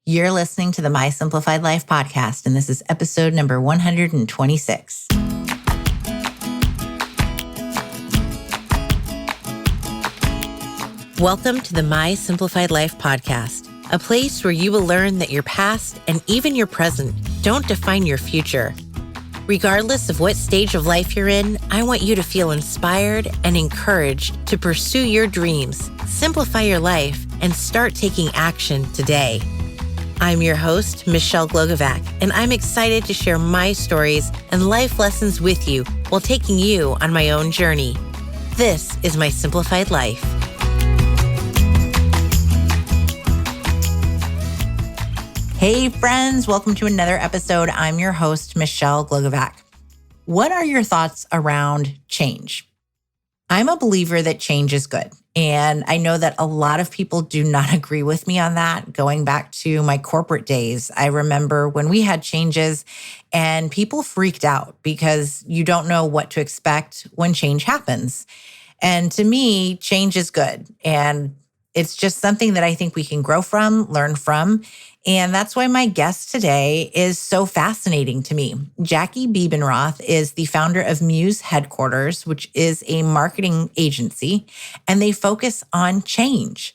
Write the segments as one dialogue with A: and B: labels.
A: You're listening to the My Simplified Life podcast, and this is episode number 126. Welcome to the My Simplified Life podcast, a place where you will learn that your past and even your present don't define your future. Regardless of what stage of life you're in, I want you to feel inspired and encouraged to pursue your dreams, simplify your life, and start taking action today. I'm your host, Michelle Glogovac, and I'm excited to share my stories and life lessons with you while taking you on my own journey. This is My Simplified Life. Hey friends, welcome to another episode. I'm your host, Michelle Glogovac. What are your thoughts around change? I'm a believer that change is good. And I know that a lot of people do not agree with me on that. Going back to my corporate days, I remember when we had changes and people freaked out because you don't know what to expect when change happens. And to me, change is good. And it's just something that I think we can grow from, learn from. And that's why my guest today is so fascinating to me. Jackie Bebenroth is the founder of Muse Headquarters, which is a marketing agency, and they focus on change.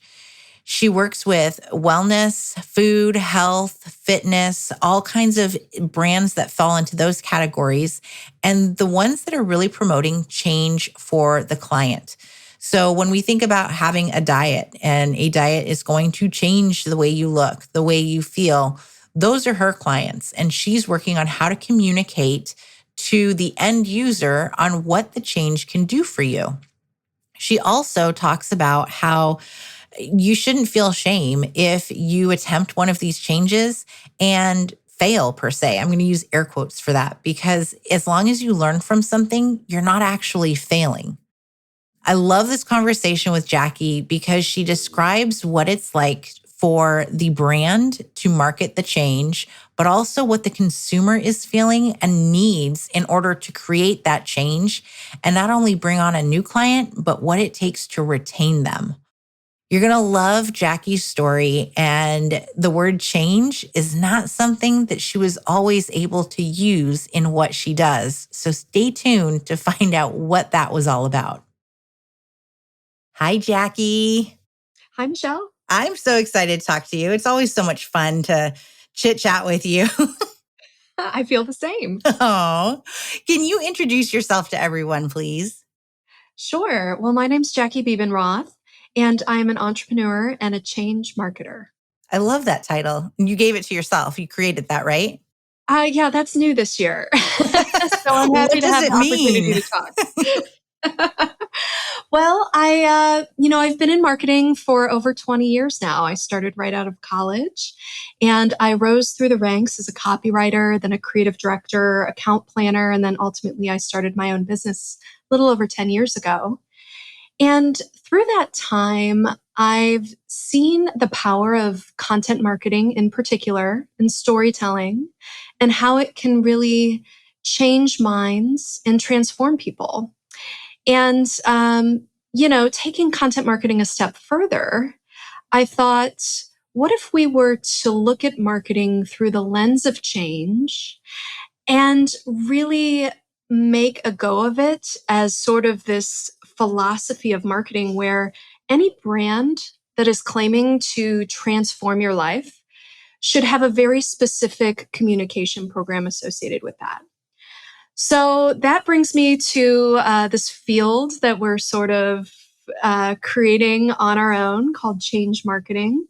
A: She works with wellness, food, health, fitness, all kinds of brands that fall into those categories, and the ones that are really promoting change for the client. So when we think about having a diet, and a diet is going to change the way you look, the way you feel, those are her clients. And she's working on how to communicate to the end user on what the change can do for you. She also talks about how you shouldn't feel shame if you attempt one of these changes and fail per se. I'm going to use air quotes for that because as long as you learn from something, you're not actually failing. I love this conversation with Jackie because she describes what it's like for the brand to market the change, but also what the consumer is feeling and needs in order to create that change and not only bring on a new client, but what it takes to retain them. You're going to love Jackie's story, and the word change is not something that she was always able to use in what she does. So stay tuned to find out what that was all about. Hi, Jackie.
B: Hi, Michelle.
A: I'm so excited to talk to you. It's always so much fun to chit chat with you.
B: I feel the same.
A: Oh, can you introduce yourself to everyone, please?
B: Sure. Well, my name's Jackie Bebenroth, and I'm an entrepreneur and a change marketer.
A: I love that title. You gave it to yourself. You created that, right?
B: Yeah, that's new this year. So I'm happy to have the opportunity to talk. Well, I've been in marketing for over 20 years now. I started right out of college, and I rose through the ranks as a copywriter, then a creative director, account planner, and then ultimately I started my own business a little over 10 years ago. And through that time, I've seen the power of content marketing in particular and storytelling and how it can really change minds and transform people. And, taking content marketing a step further, I thought, what if we were to look at marketing through the lens of change and really make a go of it as sort of this philosophy of marketing where any brand that is claiming to transform your life should have a very specific communication program associated with that. So that brings me to this field that we're sort of creating on our own called change marketing.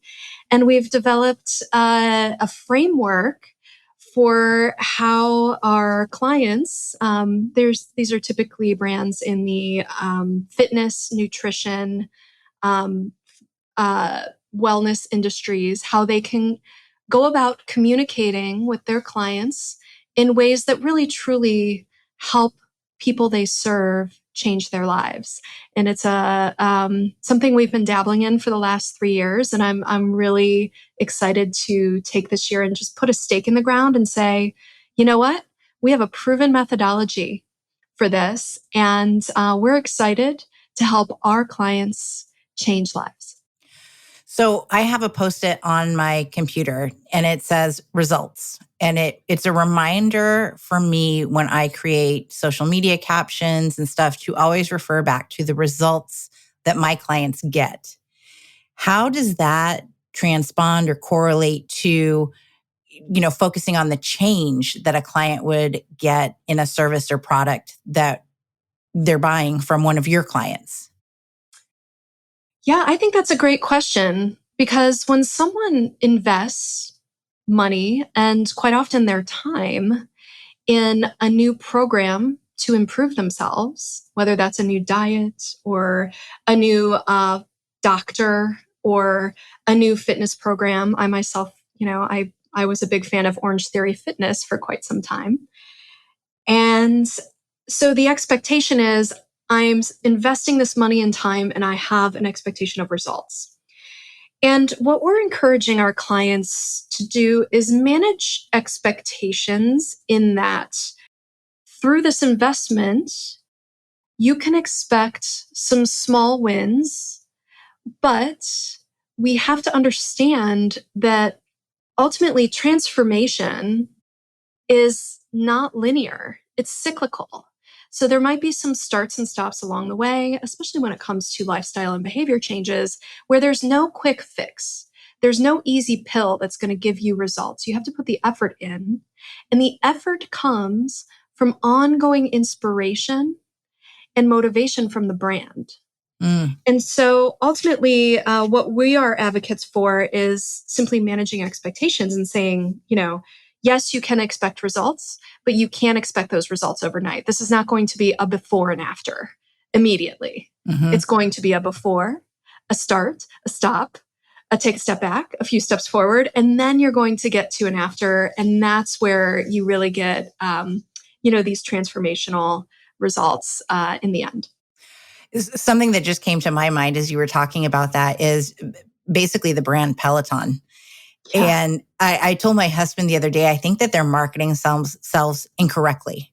B: And we've developed a framework for how our clients, these are typically brands in the fitness, nutrition, wellness industries, how they can go about communicating with their clients in ways that really truly help people they serve change their lives. And it's something we've been dabbling in for the last 3 years. And I'm really excited to take this year and just put a stake in the ground and say, you know what? We have a proven methodology for this. And we're excited to help our clients change lives.
A: So I have a Post-it on my computer and it says results. And it's a reminder for me when I create social media captions and stuff to always refer back to the results that my clients get. How does that transpond or correlate to, focusing on the change that a client would get in a service or product that they're buying from one of your clients?
B: Yeah, I think that's a great question because when someone invests money and quite often their time in a new program to improve themselves, whether that's a new diet or a new doctor or a new fitness program. I myself, I was a big fan of Orange Theory Fitness for quite some time. And so the expectation is I'm investing this money and time and I have an expectation of results. And what we're encouraging our clients to do is manage expectations in that through this investment, you can expect some small wins, but we have to understand that ultimately transformation is not linear, it's cyclical. So there might be some starts and stops along the way, especially when it comes to lifestyle and behavior changes, where there's no quick fix. There's no easy pill that's going to give you results. You have to put the effort in. And the effort comes from ongoing inspiration and motivation from the brand. And so ultimately, what we are advocates for is simply managing expectations and saying, yes, you can expect results, but you can't expect those results overnight. This is not going to be a before and after immediately. Mm-hmm. It's going to be a before, a start, a stop, a take a step back, a few steps forward, and then you're going to get to an after. And that's where you really get, these transformational results in the end.
A: Something that just came to my mind as you were talking about that is basically the brand Peloton. Yeah. And I told my husband the other day, I think that they're marketing themselves incorrectly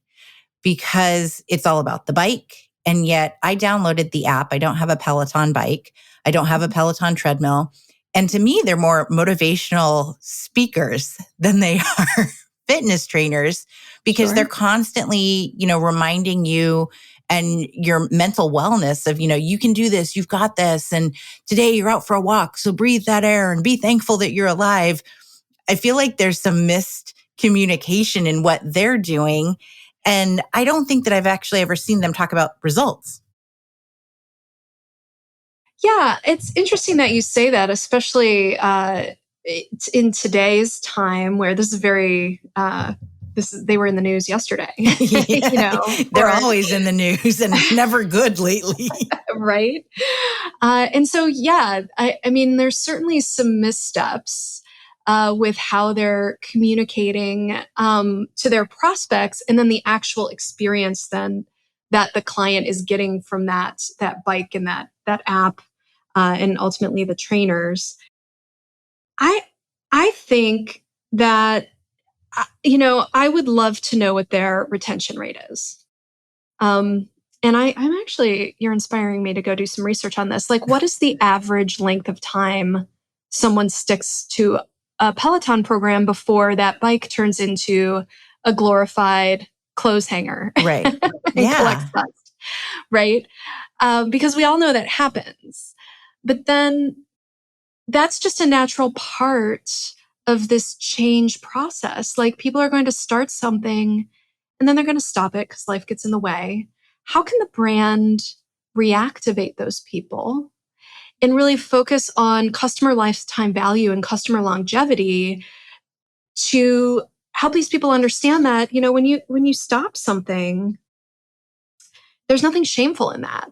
A: because it's all about the bike. And yet I downloaded the app. I don't have a Peloton bike. I don't have a Peloton treadmill. And to me, they're more motivational speakers than they are fitness trainers because They're constantly, reminding you and your mental wellness of, you can do this, you've got this. And today you're out for a walk. So breathe that air and be thankful that you're alive. I feel like there's some missed communication in what they're doing. And I don't think that I've actually ever seen them talk about results.
B: Yeah, it's interesting that you say that, especially in today's time where this is very, they were in the news yesterday.
A: Yeah. They're always in the news and it's never good lately.
B: Right. And so, yeah, I mean, there's certainly some missteps with how they're communicating to their prospects and then the actual experience then that the client is getting from that bike and that app and ultimately the trainers. I think that, I would love to know what their retention rate is. And I'm actually, you're inspiring me to go do some research on this. Like, what is the average length of time someone sticks to a Peloton program before that bike turns into a glorified clothes hanger?
A: Right. Yeah.
B: Collects dust, right? Because we all know that happens. But then that's just a natural part of this change process. Like, people are going to start something and then they're going to stop it because life gets in the way. How can the brand reactivate those people and really focus on customer lifetime value and customer longevity to help these people understand that, when you stop something, there's nothing shameful in that.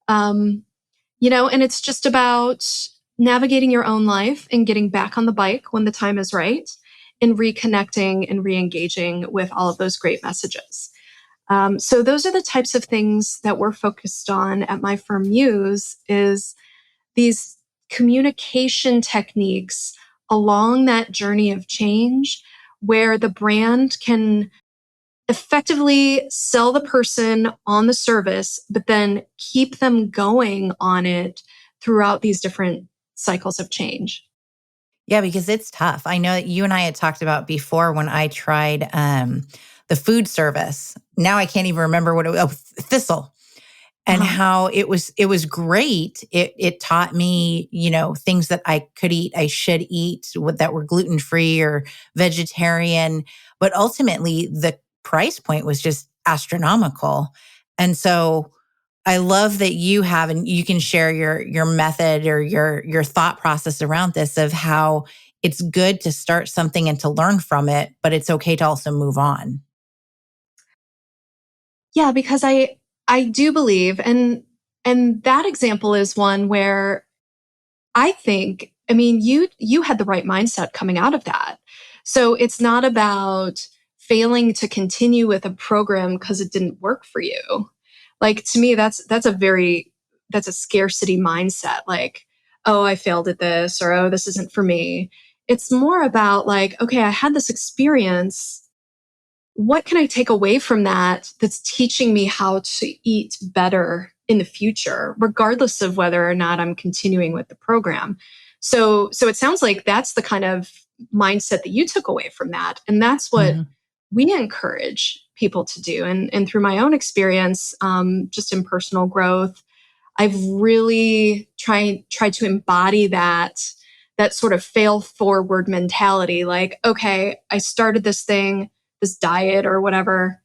B: And it's just about navigating your own life and getting back on the bike when the time is right and reconnecting and re-engaging with all of those great messages. So those are the types of things that we're focused on at my firm Muse, is these communication techniques along that journey of change where the brand can effectively sell the person on the service, but then keep them going on it throughout these different cycles of change.
A: Yeah, because it's tough. I know that you and I had talked about before when I tried the food service. Now I can't even remember what it was. Oh, Thistle. And how it was great. It taught me, things that I could eat, I should eat that were gluten-free or vegetarian. But ultimately, the price point was just astronomical. And so I love that you have, and you can share your method or your thought process around this of how it's good to start something and to learn from it, but it's okay to also move on.
B: Yeah, because I do believe, and that example is one where I think, I mean, you had the right mindset coming out of that. So it's not about failing to continue with a program because it didn't work for you. Like, to me, that's a scarcity mindset. Like, oh, I failed at this, or oh, this isn't for me. It's more about like, okay, I had this experience. What can I take away from that that's teaching me how to eat better in the future, regardless of whether or not I'm continuing with the program? So it sounds like that's the kind of mindset that you took away from that. And that's what
A: Mhm.
B: we encourage people to do. And through my own experience, just in personal growth, I've really tried to embody that sort of fail forward mentality. Like, okay, I started this thing, this diet or whatever,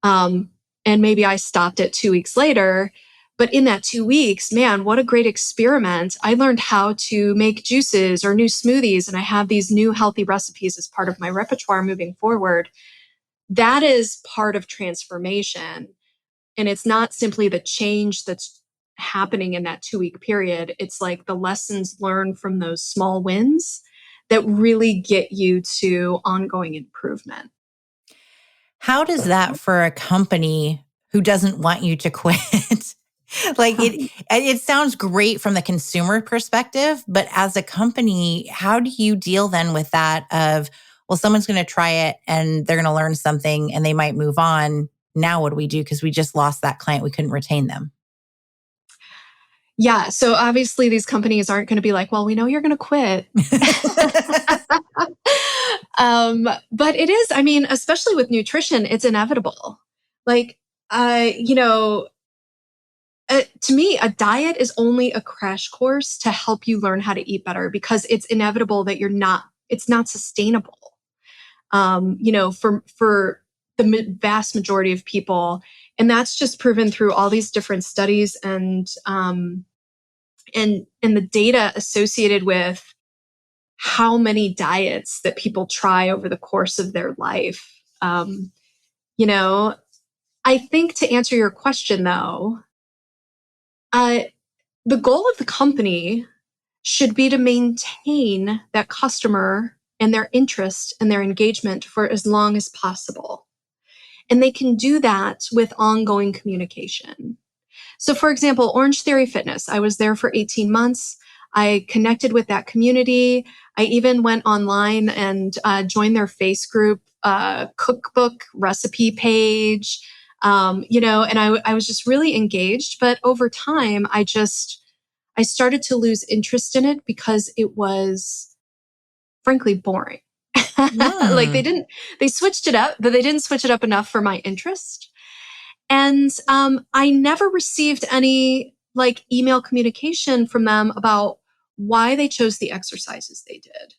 B: um, and maybe I stopped it 2 weeks later. But in that 2 weeks, man, what a great experiment. I learned how to make juices or new smoothies, and I have these new healthy recipes as part of my repertoire moving forward. That is part of transformation. And it's not simply the change that's happening in that 2 week period. It's like the lessons learned from those small wins that really get you to ongoing improvement.
A: How does that for a company who doesn't want you to quit? Like it sounds great from the consumer perspective, but as a company, how do you deal then with that of, well, someone's going to try it and they're going to learn something and they might move on. Now what do we do? Because we just lost that client. We couldn't retain them.
B: Yeah. So obviously, these companies aren't going to be like, well, we know you're going to quit. But it is, I mean, especially with nutrition, it's inevitable. Like, you know, to me, a diet is only a crash course to help you learn how to eat better because it's inevitable that it's not sustainable. For the vast majority of people. And that's just proven through all these different studies and the data associated with how many diets that people try over the course of their life. You know, I think to answer your question though, uh, the goal of the company should be to maintain that customer and their interest and their engagement for as long as possible. And they can do that with ongoing communication. So, for example, Orange Theory Fitness, I was there for 18 months. I connected with that community. I even went online and joined their face group, cookbook recipe page, and I was just really engaged. But over time, I started to lose interest in it because it was frankly boring. Like
A: Mm.
B: they switched it up, but they didn't switch it up enough for my interest. And I never received any like email communication from them about why they chose the exercises they did,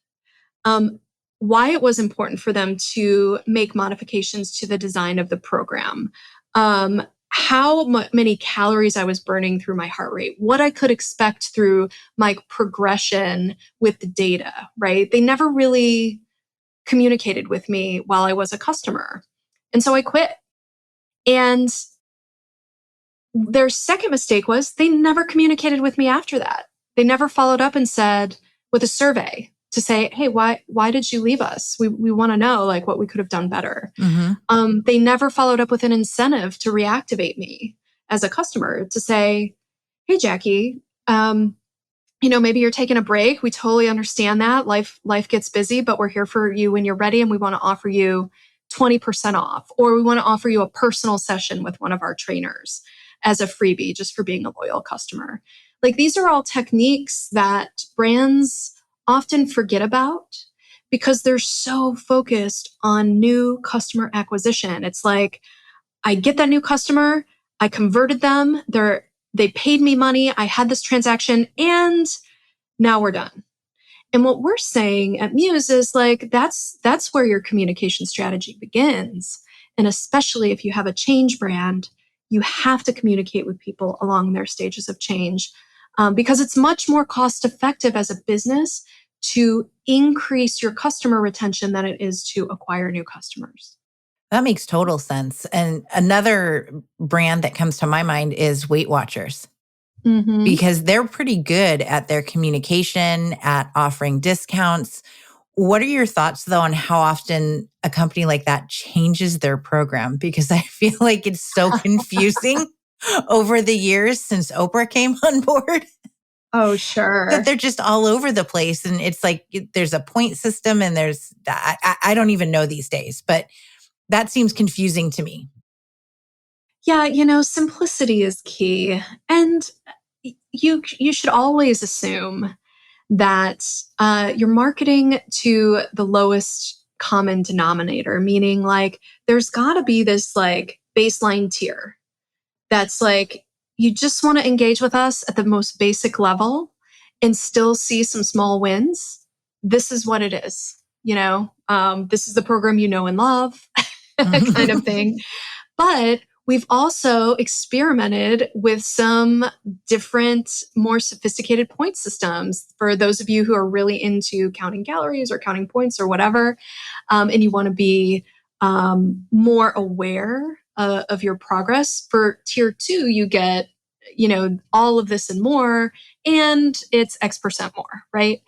B: um, why it was important for them to make modifications to the design of the program, how many calories I was burning through my heart rate, what I could expect through my progression with the data, right? They never really communicated with me while I was a customer. And so I quit. And their second mistake was they never communicated with me after that. They never followed up and said with a survey to say, "Hey, why did you leave us? We want to know like what we could have done better."
A: Mm-hmm.
B: They never followed up with an incentive to reactivate me as a customer to say, "Hey, Jackie, maybe you're taking a break. We totally understand that life gets busy, but we're here for you when you're ready, and we want to offer you 20% off, or we want to offer you a personal session with one of our trainers as a freebie just for being a loyal customer." Like these are all techniques that brands often forget about because they're so focused on new customer acquisition. It's like, I get that new customer, I converted them, they paid me money, I had this transaction, and now we're done. And what we're saying at Muse is like that's where your communication strategy begins. And especially if you have a change brand, you have to communicate with people along their stages of change, because it's much more cost effective as a business to increase your customer retention than it is to acquire new customers.
A: That makes total sense. And another brand that comes to my mind is Weight Watchers,
B: Mm-hmm.
A: because they're pretty good at their communication, at offering discounts. What are your thoughts, though, on how often a company like that changes their program? Because I feel like it's so confusing over the years since Oprah came on board
B: Oh,
A: that
B: sure.
A: they're just all over the place. And it's like there's a point system and I don't even know these days, but that seems confusing to me.
B: Yeah, simplicity is key. And you should always assume that you're marketing to the lowest common denominator, meaning like there's got to be this like baseline tier that's like you just want to engage with us at the most basic level and still see some small wins. This is what it is, this is the program you know and love, kind of thing. But we've also experimented with some different, more sophisticated point systems for those of you who are really into counting calories or counting points or whatever, and you want to be more aware of your progress. For tier 2, you get, all of this and more, and it's X% more, right?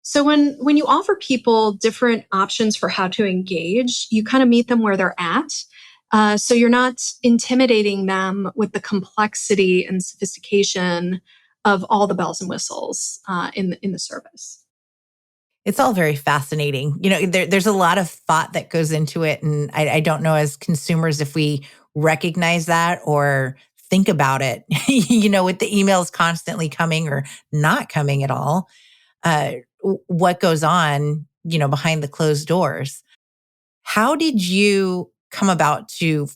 B: So when you offer people different options for how to engage, you kind of meet them where they're at. So you're not intimidating them with the complexity and sophistication of all the bells and whistles in the service.
A: It's all very fascinating. There's a lot of thought that goes into it. And I don't know as consumers if we recognize that or think about it, with the emails constantly coming or not coming at all. What goes on, behind the closed doors. How did you come about to,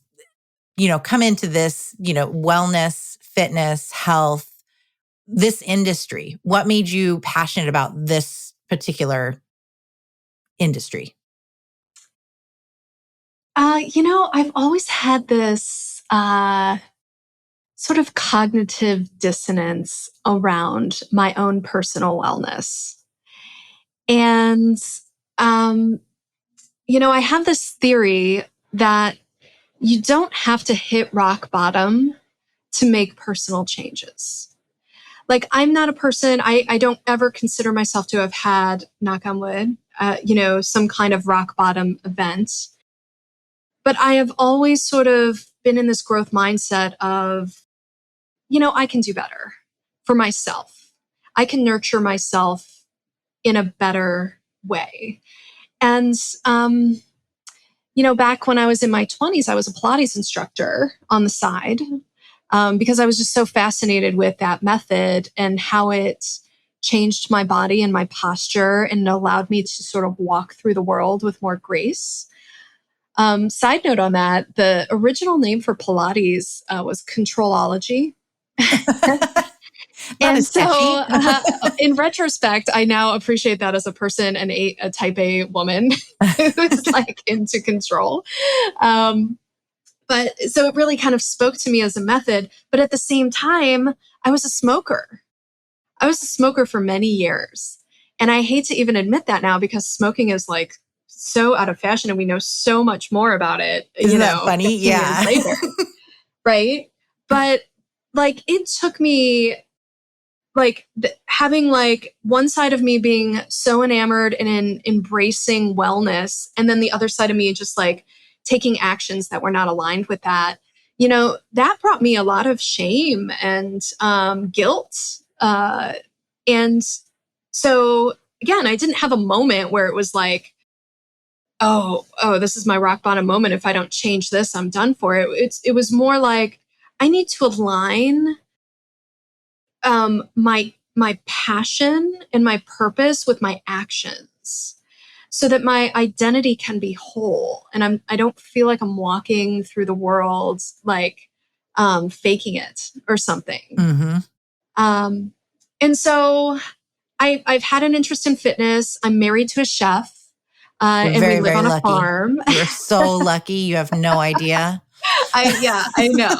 A: come into this, wellness, fitness, health, this industry? What made you passionate about this particular industry?
B: I've always had this sort of cognitive dissonance around my own personal wellness. And, um, I have this theory that you don't have to hit rock bottom to make personal changes. Like, I'm not a person, I don't ever consider myself to have had, knock on wood, some kind of rock bottom event. But I have always sort of been in this growth mindset of, I can do better for myself. I can nurture myself in a better way. And, back when I was in my 20s, I was a Pilates instructor on the side, because I was just so fascinated with that method and how it changed my body and my posture and allowed me to sort of walk through the world with more grace. Side note on that, the original name for Pilates was Controlology.
A: Not
B: And
A: as
B: so,
A: catchy.
B: in retrospect, I now appreciate that as a person and a type A woman who's like into control. Um, but so it really kind of spoke to me as a method. But at the same time, I was a smoker. I was a smoker for many years. And I hate to even admit that now because smoking is like so out of fashion and we know so much more about it,
A: Isn't that funny?
B: 15 years
A: Yeah.
B: later. Right. But like it took me like having like one side of me being so enamored and embracing wellness and then the other side of me just like taking actions that were not aligned with that, that brought me a lot of shame and guilt, and so again, I didn't have a moment where it was like, oh, this is my rock bottom moment. If I don't change this, I'm done for it. It was more like I need to align my passion and my purpose with my actions, so that my identity can be whole, and I don't feel like I'm walking through the world like faking it or something.
A: Mm-hmm.
B: And so I've had an interest in fitness. I'm married to a chef,
A: You're
B: and we
A: very,
B: live
A: very
B: on a
A: lucky.
B: farm.
A: You're so lucky. You have no idea.
B: I know.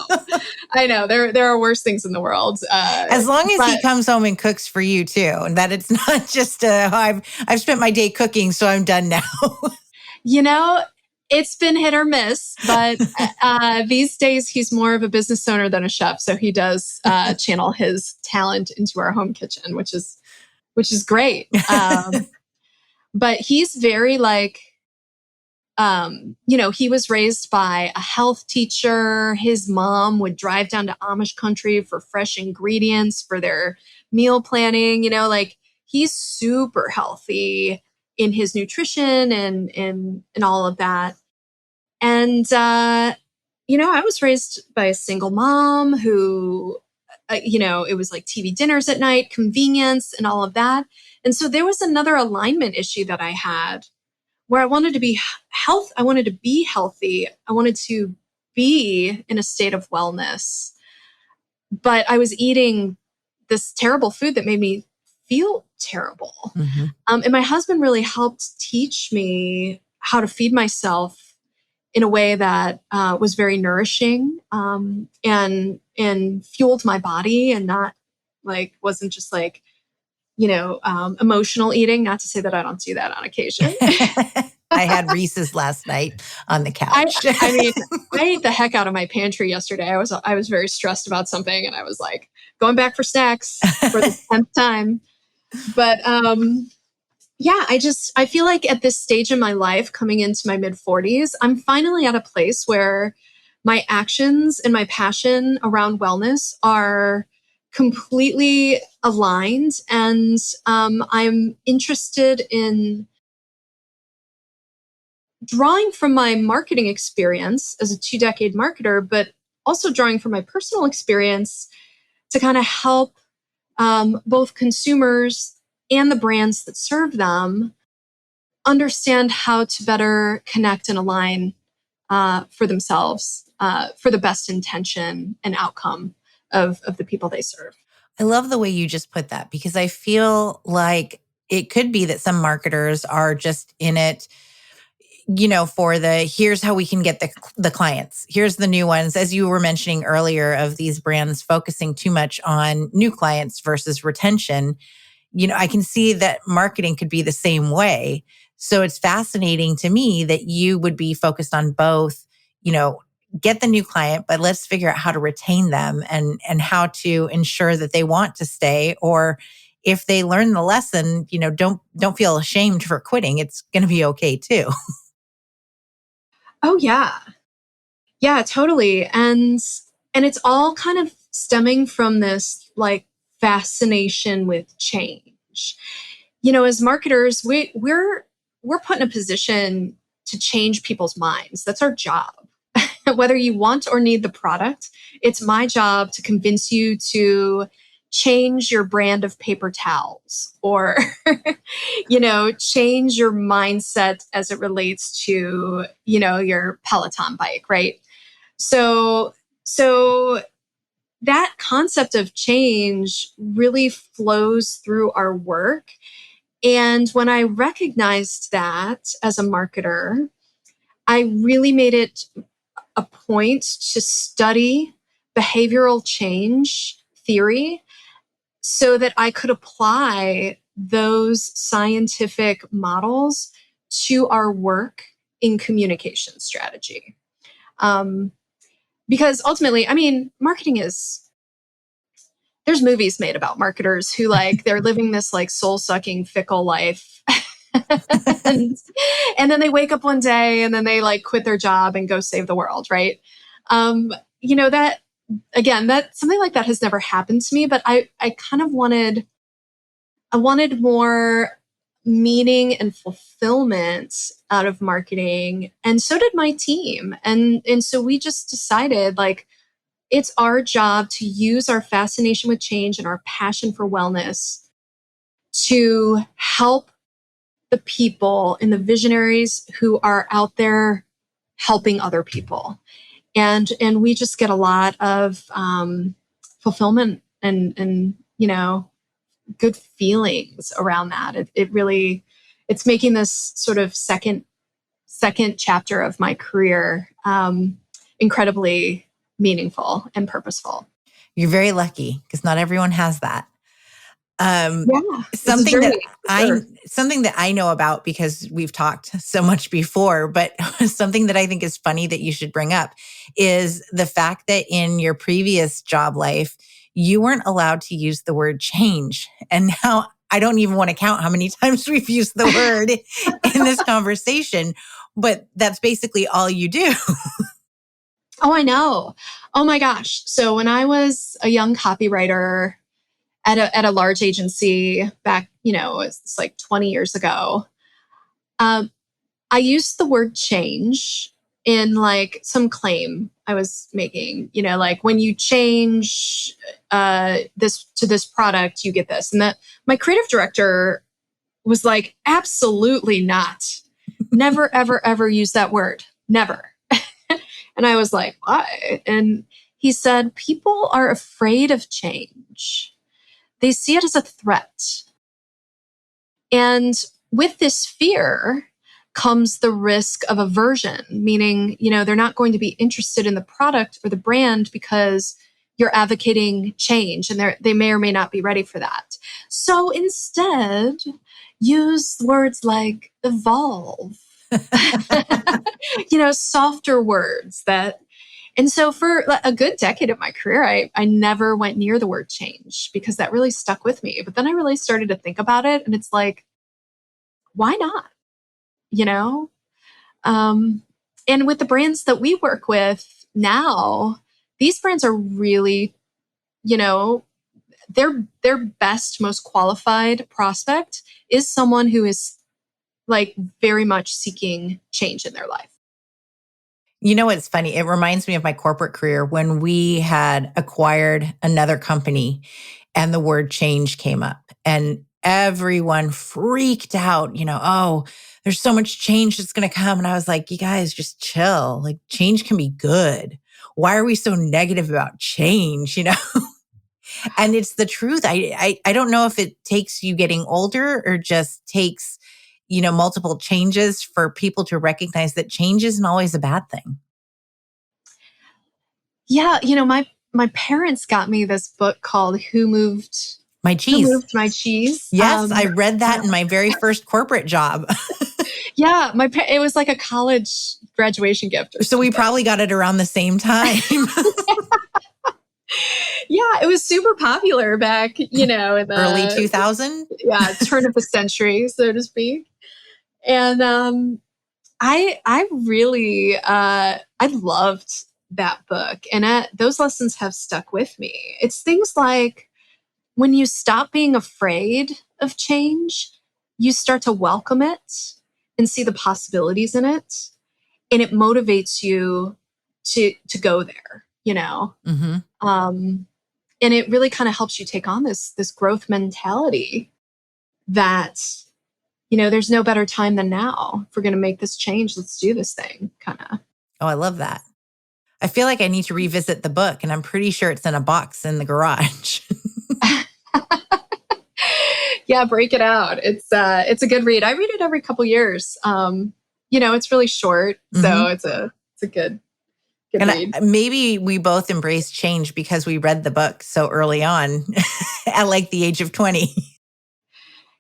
B: I know there are worse things in the world.
A: As long as he comes home and cooks for you too, and that it's not just I've spent my day cooking, so I'm done now.
B: You know, it's been hit or miss, but these days he's more of a business owner than a chef, so he does channel his talent into our home kitchen, which is great. But he's very like, he was raised by a health teacher. His mom would drive down to Amish country for fresh ingredients for their meal planning. Like he's super healthy in his nutrition and all of that. And I was raised by a single mom who, it was like TV dinners at night, convenience, and all of that. And so there was another alignment issue that I had where I wanted to be I wanted to be healthy. I wanted to be in a state of wellness, but I was eating this terrible food that made me feel terrible.
A: Mm-hmm.
B: And my husband really helped teach me how to feed myself in a way that was very nourishing, and fueled my body, and not like wasn't just like emotional eating. Not to say that I don't do that on occasion.
A: I had Reese's last night on the couch.
B: I mean, I ate the heck out of my pantry yesterday. I was very stressed about something, and I was like going back for snacks for the 10th time. But yeah, I feel like at this stage in my life, coming into my mid 40s, I'm finally at a place where my actions and my passion around wellness are completely aligned, and I'm interested in drawing from my marketing experience as a 2-decade marketer, but also drawing from my personal experience to kind of help both consumers and the brands that serve them understand how to better connect and align for themselves for the best intention and outcome of the people they serve.
A: I love the way you just put that, because I feel like it could be that some marketers are just in it, for here's how we can get the clients. Here's the new ones, as you were mentioning earlier, of these brands focusing too much on new clients versus retention. I can see that marketing could be the same way. So it's fascinating to me that you would be focused on both, get the new client, but let's figure out how to retain them and how to ensure that they want to stay, or if they learn the lesson, don't feel ashamed for quitting. It's going to be okay too.
B: Oh yeah. Yeah, totally. And it's all kind of stemming from this like fascination with change. As marketers, we're put in a position to change people's minds. That's our job. Whether you want or need the product, it's my job to convince you to change your brand of paper towels, or change your mindset as it relates to your Peloton bike, right? So that concept of change really flows through our work. And when I recognized that as a marketer, I really made it a point to study behavioral change theory so that I could apply those scientific models to our work in communication strategy. Because ultimately, marketing there's movies made about marketers who they're living this soul-sucking, fickle life. and then they wake up one day and then they quit their job and go save the world, right? That again, that something like that has never happened to me, but I kind of wanted more meaning and fulfillment out of marketing, and so did my team. And so we just decided it's our job to use our fascination with change and our passion for wellness to help the people and the visionaries who are out there helping other people. And we just get a lot of fulfillment and good feelings around that. It really, it's making this sort of second chapter of my career incredibly meaningful and purposeful.
A: You're very lucky because not everyone has that.
B: Yeah,
A: something that I know about because we've talked so much before, but something that I think is funny that you should bring up is the fact that in your previous job life, you weren't allowed to use the word change. And now I don't even want to count how many times we've used the word in this conversation, but that's basically all you do.
B: Oh, I know. Oh my gosh. So when I was a young copywriter at a large agency back, it's like 20 years ago, I used the word change in like some claim I was making, like when you change this to this product, you get this. And that my creative director was like, absolutely not. Never, ever, ever use that word. Never. And I was like, why? And he said, people are afraid of change. They see it as a threat. And with this fear comes the risk of aversion, meaning, they're not going to be interested in the product or the brand because you're advocating change and they may or may not be ready for that. So instead, use words like evolve, softer words that. And so for a good decade of my career, I never went near the word change because that really stuck with me. But then I really started to think about it and it's like, why not? And with the brands that we work with now, these brands are really, their best, most qualified prospect is someone who is like very much seeking change in their life.
A: You know what's funny? It reminds me of my corporate career when we had acquired another company and the word change came up and everyone freaked out, oh, there's so much change that's going to come. And I was like, you guys just chill. Like change can be good. Why are we so negative about change? And it's the truth. I don't know if it takes you getting older or just takes multiple changes for people to recognize that change isn't always a bad thing.
B: Yeah. My parents got me this book called Who Moved
A: My Cheese?
B: Who Moved My Cheese?
A: Yes, I read that in my very first corporate job.
B: Yeah. It was like a college graduation gift.
A: So we probably got it around the same time.
B: Yeah, it was super popular back, in the
A: early 2000.
B: Yeah, turn of the century, so to speak. And I really I loved that book, and those lessons have stuck with me. It's things like when you stop being afraid of change, you start to welcome it and see the possibilities in it, and it motivates you to go there.
A: Mm-hmm.
B: And it really kind of helps you take on this growth mentality that, there's no better time than now. If we're going to make this change, let's do this thing, kind of.
A: Oh, I love that. I feel like I need to revisit the book, and I'm pretty sure it's in a box in the garage.
B: Yeah, break it out. It's a good read. I read it every couple years. It's really short, so
A: Mm-hmm.
B: it's a good
A: and maybe we both embraced change because we read the book so early on at like the age of 20.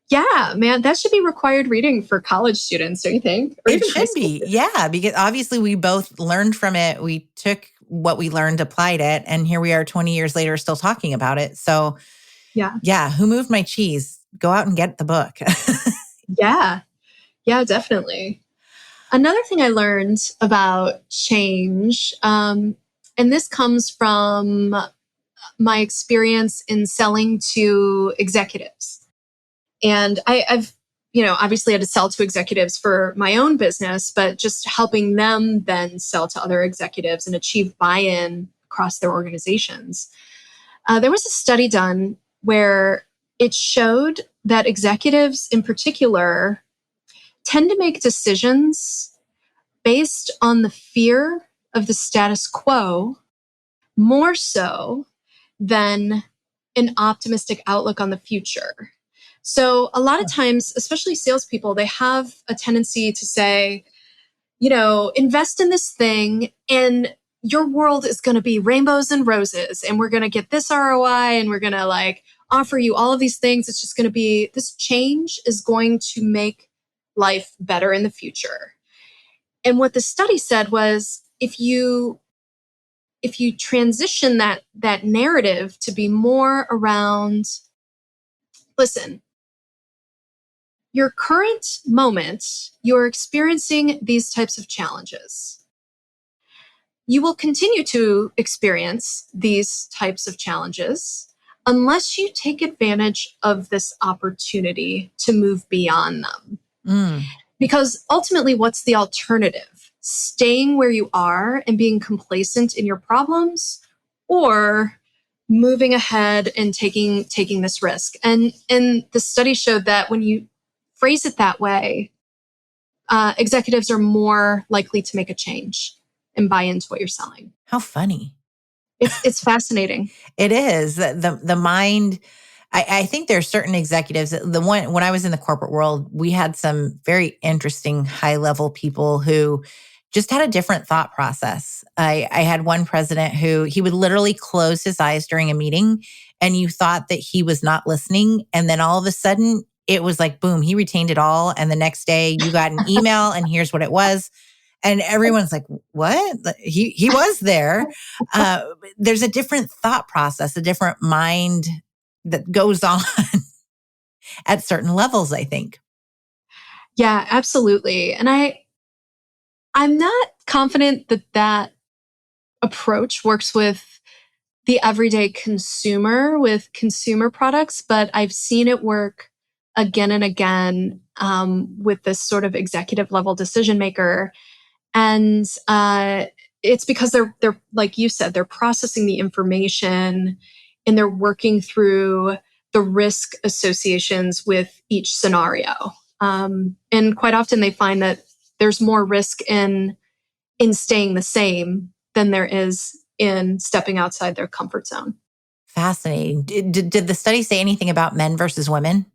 B: Yeah, man, that should be required reading for college students, don't you think?
A: Or it should be. Yeah, because obviously we both learned from it. We took what we learned, applied it, and here we are 20 years later still talking about it. So yeah, Who Moved My Cheese? Go out and get the book.
B: Yeah, definitely. Another thing I learned about change, and this comes from my experience in selling to executives. And I've, obviously had to sell to executives for my own business, but just helping them then sell to other executives and achieve buy-in across their organizations. There was a study done where it showed that executives in particular tend to make decisions based on the fear of the status quo more so than an optimistic outlook on the future. So a lot of times, especially salespeople, they have a tendency to say, invest in this thing and your world is going to be rainbows and roses and we're going to get this ROI and we're going to offer you all of these things. It's just going to be, this change is going to make life better in the future. And what the study said was if you transition that narrative to be more around, listen, your current moment, you're experiencing these types of challenges. You will continue to experience these types of challenges unless you take advantage of this opportunity to move beyond them. Because ultimately, what's the alternative? Staying where you are and being complacent in your problems, or moving ahead and taking this risk? And the study showed that when you phrase it that way, executives are more likely to make a change and buy into what you're selling.
A: How funny.
B: It's fascinating.
A: It is. The mind, I think there are certain executives, when I was in the corporate world, we had some very interesting high-level people who just had a different thought process. I had one president who he would literally close his eyes during a meeting and you thought that he was not listening. And then all of a sudden it was like, boom, he retained it all. And the next day you got an email and here's what it was. And everyone's like, what? He was there. There's a different thought process, a different mind that goes on at certain levels, I think.
B: Yeah, absolutely. And I'm not confident that approach works with the everyday consumer with consumer products, but I've seen it work again and again with this sort of executive level decision maker. And it's because they're like you said, they're processing the information and they're working through the risk associations with each scenario. And quite often they find that there's more risk in staying the same than there is in stepping outside their comfort zone.
A: Fascinating. Did the study say anything about men versus women?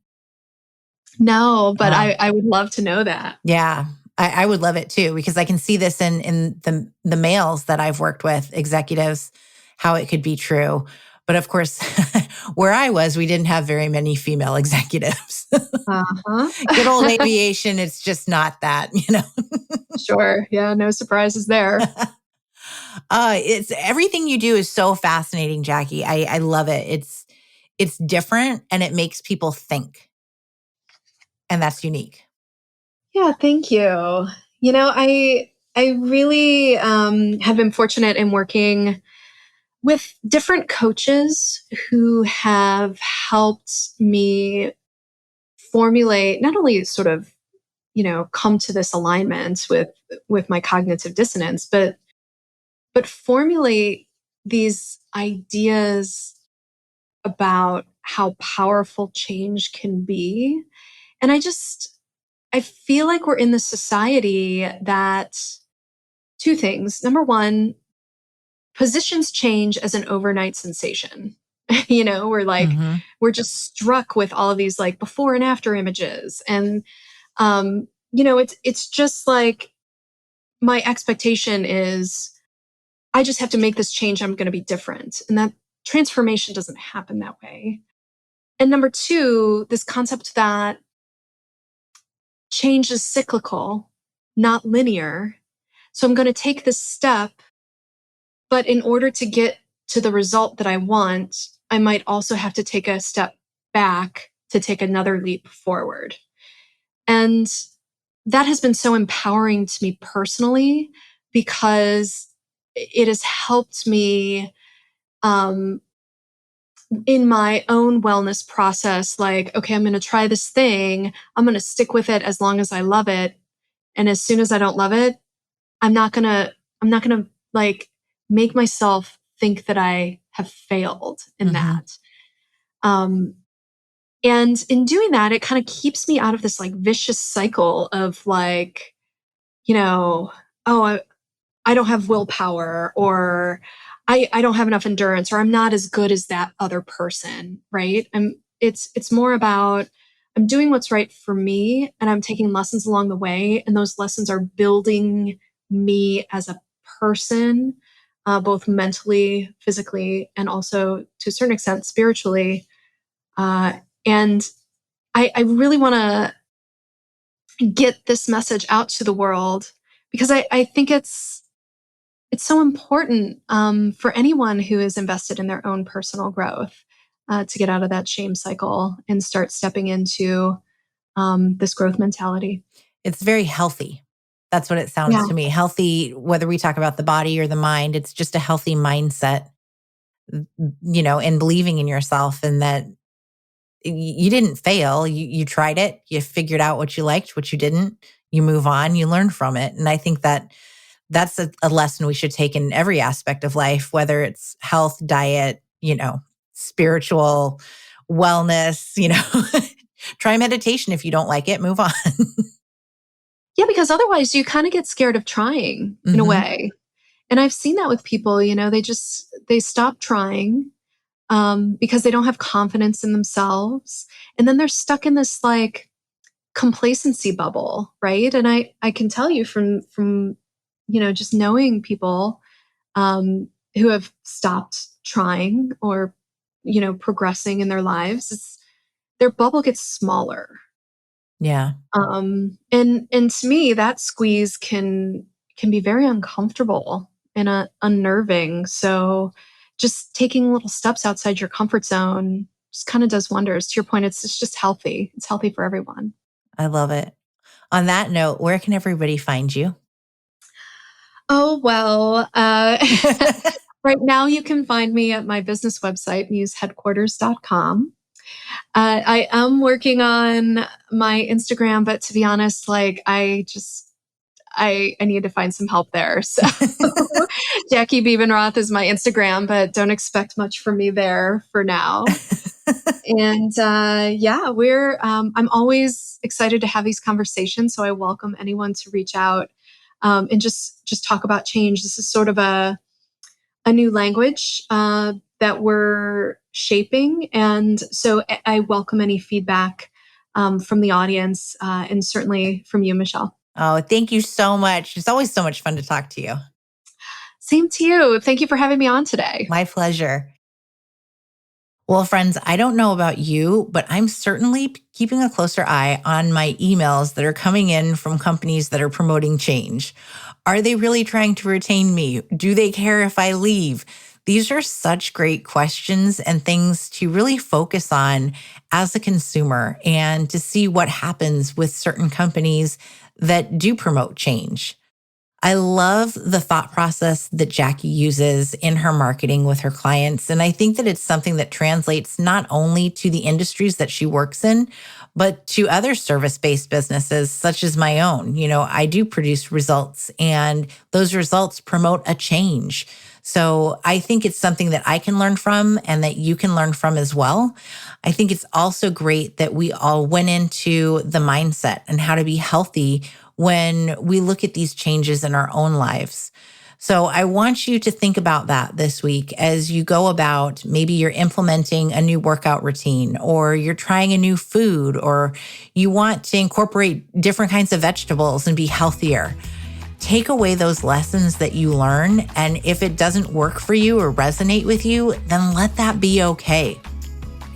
B: No, but I would love to know that.
A: Yeah. I would love it too, because I can see this in the males that I've worked with, executives, how it could be true. But of course, where I was, we didn't have very many female executives. Good old aviation, it's just not that,
B: Sure. Yeah, no surprises there.
A: It's everything you do is so fascinating, Jackie. I love it. It's different and it makes people think. And that's unique.
B: Yeah, thank you. I really have been fortunate in working with different coaches who have helped me formulate, not only sort of, come to this alignment with my cognitive dissonance, but formulate these ideas about how powerful change can be. And I feel like we're in this society that two things. Number one, positions change as an overnight sensation. We're just struck with all of these before and after images. And, it's just like my expectation is I just have to make this change. I'm going to be different. And that transformation doesn't happen that way. And number two, this concept that change is cyclical, not linear. So I'm going to take this step, but in order to get to the result that I want, I might also have to take a step back to take another leap forward. And that has been so empowering to me personally because it has helped me in my own wellness process. Okay, I'm going to try this thing. I'm going to stick with it as long as I love it. And as soon as I don't love it, I'm not going to make myself think that I have failed in that. And in doing that, it kind of keeps me out of this like vicious cycle of like, oh, I don't have willpower, or I don't have enough endurance, or I'm not as good as that other person, right? It's more about I'm doing what's right for me, and I'm taking lessons along the way, and those lessons are building me as a person, both mentally, physically, and also to a certain extent spiritually. And I really want to get this message out to the world because I think it's so important for anyone who is invested in their own personal growth to get out of that shame cycle and start stepping into this growth mentality.
A: It's very healthy. That's what it sounds to me. Healthy, whether we talk about the body or the mind, it's just a healthy mindset, and believing in yourself and that you didn't fail. You tried it. You figured out what you liked, what you didn't. You move on, you learn from it. And I think that that's a lesson we should take in every aspect of life, whether it's health, diet, spiritual wellness, try meditation. If you don't like it, move on.
B: Yeah, because otherwise you kind of get scared of trying in a way. And I've seen that with people, they stop trying because they don't have confidence in themselves. And then they're stuck in this like complacency bubble, right? And I can tell you from just knowing people who have stopped trying or, progressing in their lives, their bubble gets smaller.
A: Yeah.
B: And to me, that squeeze can be very uncomfortable and unnerving. So just taking little steps outside your comfort zone just kind of does wonders. To your point, it's just healthy. It's healthy for everyone.
A: I love it. On that note, where can everybody find you?
B: Oh, well, right now you can find me at my business website, museheadquarters.com. I am working on my Instagram, but to be honest, like I need to find some help there. So Jackie Bebenroth is my Instagram, but don't expect much from me there for now. And I'm always excited to have these conversations. So I welcome anyone to reach out and just talk about change. This is sort of a new language that we're shaping. And so I welcome any feedback from the audience and certainly from you, Michelle.
A: Oh, thank you so much. It's always so much fun to talk to you.
B: Same to you. Thank you for having me on today.
A: My pleasure. Well, friends, I don't know about you, but I'm certainly keeping a closer eye on my emails that are coming in from companies that are promoting change. Are they really trying to retain me? Do they care if I leave? These are such great questions and things to really focus on as a consumer and to see what happens with certain companies that do promote change. I love the thought process that Jackie uses in her marketing with her clients. And I think that it's something that translates not only to the industries that she works in, but to other service-based businesses such as my own. I do produce results and those results promote a change. So I think it's something that I can learn from and that you can learn from as well. I think it's also great that we all went into the mindset and how to be healthy when we look at these changes in our own lives. So I want you to think about that this week as you go about, maybe you're implementing a new workout routine, or you're trying a new food, or you want to incorporate different kinds of vegetables and be healthier. Take away those lessons that you learn. And if it doesn't work for you or resonate with you, then let that be okay.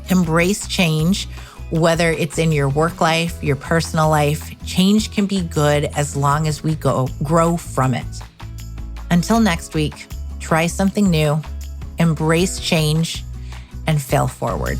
A: Embrace change. Whether it's in your work life, your personal life, change can be good as long as we grow from it. Until next week, try something new, embrace change, and fail forward.